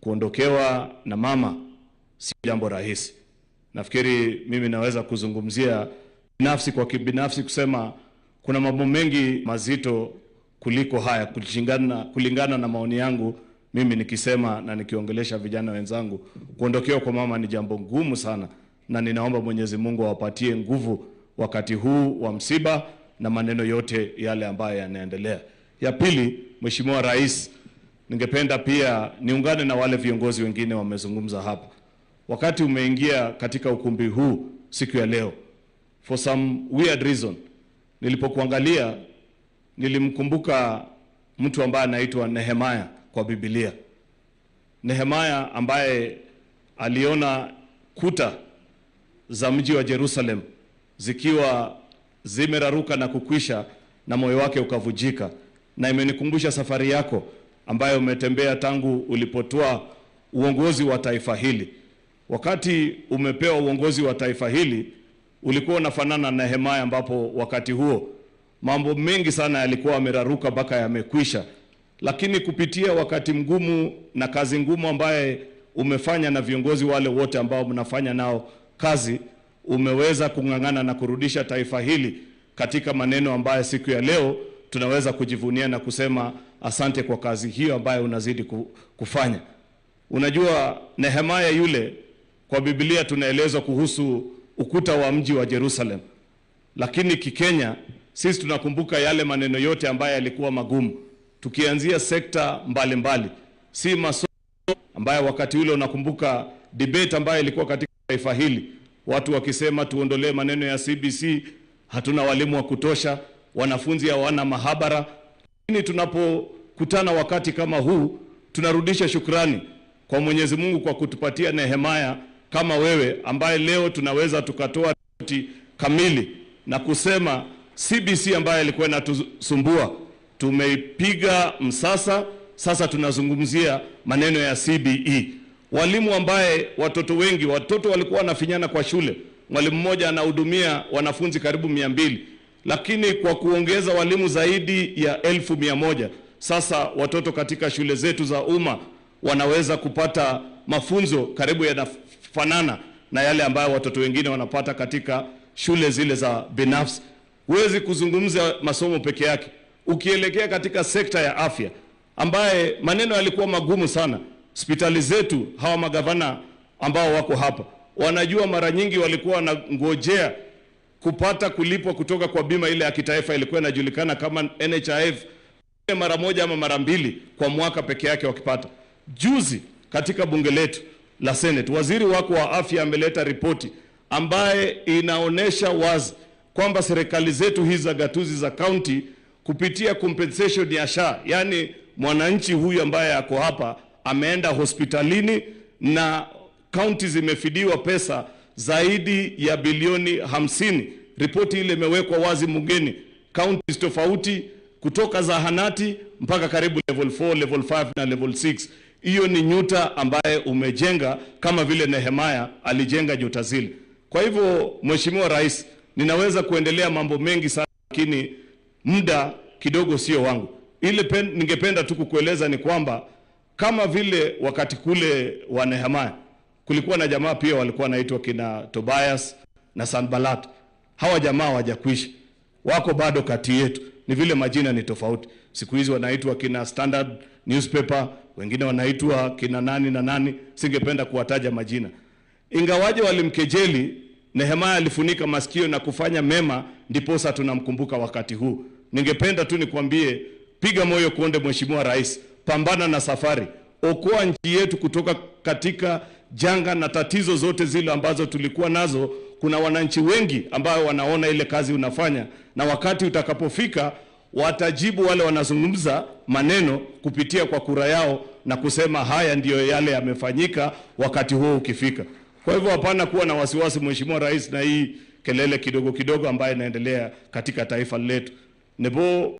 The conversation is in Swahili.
kuondokewa na mama si jambo rahisi. Nafikiri mimi naweza kuzungumzia binafsi kwa kibinafsi kusema kuna mambo mengi mazito kuliko haya kulingana na maoni yangu. Mimi nikisema na nikiongelesha vijana wenzangu, kuondokewa kwa mama ni jambo ngumu sana, na ninaomba Mwenyezi Mungu awapatie nguvu wakati huu wa msiba na maneno yote yale ambayo yanaendelea. Ya pili, Mheshimiwa Rais, ningependa pia niungane na wale viongozi wengine wamezungumza hapa. Wakati umeingia katika ukumbi huu siku ya leo, for some weird reason, nilipokuangalia nilimkumbuka mtu ambaye anaitwa Nehemia kwa Biblia. Nehemia ambaye aliona kuta za mji wa Jerusalem zikiwa zimeraruka na kukwisha, na moyo wake ukavujika. Na imenikumbusha safari yako ambayo umetembea tangu ulipotoa uongozi wa taifa hili. Wakati umepewa uongozi wa taifa hili, ulikuwa unafanana na Nehemia, ambapo wakati huo mambo mengi sana yalikuwa yameraruka mpaka yamekwisha. Lakini kupitia wakati mgumu na kazi ngumu ambaye umefanya na viongozi wale wote ambao mnafanya nao kazi, umeweza kung'ang'ana na kurudisha taifa hili katika maneno ambaye siku ya leo tunaweza kujivunia na kusema asante kwa kazi hiyo ambayo unazidi kufanya. Unajua, Nehemia yule kwa Biblia tunaelezwa kuhusu ukuta wa mji wa Jerusalem, lakini kikenya sisi tunakumbuka yale maneno yote ambayo yalikuwa magumu, tukianzia sekta mbalimbali. Si masomo ambayo wakati ule unakumbuka debate ambayo ilikuwa katika taifa hili, watu wakisema tuondolee maneno ya CBC, hatuna walimu wa kutosha, wanafunzi hawana mahabara. Lakini tunapokutana wakati kama huu, tunarudisha shukrani kwa Mwenyezi Mungu kwa kutupatia Nehemia kama wewe, ambaye leo tunaweza tukatoa ripoti kamili na kusema CBC ambayo ilikuwa inatusumbua tumeipiga msasa. Sasa tunazungumzia maneno ya CBE. Walimu ambaye watoto walikuwa wanafinyana kwa shule, mwalimu mmoja anahudumia wanafunzi karibu 200, lakini kwa kuongeza walimu zaidi ya 1100, sasa watoto katika shule zetu za umma wanaweza kupata mafunzo karibu yanafanana na yale ambayo watoto wengine wanapata katika shule zile za binafsi. Huwezi kuzungumza masomo peke yake. Ukielekea katika sekta ya afya ambaye maneno yalikuwa magumu sana, hospitali zetu, hawa magavana ambao wako hapa wanajua, mara nyingi walikuwa wanangojea kupata kulipwa kutoka kwa bima ile ya kitaifa, ilikuwa inajulikana kama NHIF, mara moja ama mara mbili kwa mwaka peke yake wakipata. Juzi katika bunge letu la Senate, waziri wako wa afya ameleta ripoti ambaye inaonesha wazi kwamba serikali zetu hizi za gatuzi za county kupitia compensation ya SHA, yani mwananchi huyu ambaye ako hapa ameenda hospitalini na county zimefidiwa pesa zaidi ya bilioni 50. Ripoti ile imewekwa wazi mungeni, counties tofauti kutoka zahanati mpaka karibu level 4, level 5 na level 6. Hiyo ni nyuta ambaye umejenga kama vile Nehemia alijenga nyuta zile. Kwa hivyo Mheshimiwa Rais, ninaweza kuendelea mambo mengi sana, lakini muda kidogo sio wangu. Ningependa tu kukueleza ni kwamba kama vile wakati kule wa Nehemia kulikuwa na jamaa pia walikuwa wanaitwa kina Tobias na Sanballat. Hawa jamaa hawajakwisha, wako bado kati yetu, ni vile majina ni tofauti. Siku hizi wanaitwa kina Standard Newspaper, wengine wanaitwa kina nani na nani, singependa kuwataja majina. Ingawaje walimkejeli, Nehemia alifunika masikio na kufanya mema, ndiposa tunamkumbuka wakati huu. Ningependa tu nikwambie, piga moyo konde Mheshimiwa Rais, pambana na safari, okoa nchi yetu kutoka katika janga na tatizo zote zile ambazo tulikuwa nazo. Kuna wananchi wengi ambao wanaona ile kazi unafanya, na wakati utakapofika watajibu wale wanazungumza maneno kupitia kwa kura yao na kusema haya ndiyo yale yamefanyika wakati huo ukifika. Kwa hivyo hapana kuwa na wasiwasi Mheshimiwa Rais na hii kelele kidogo kidogo ambayo inaendelea katika taifa letu. Nebo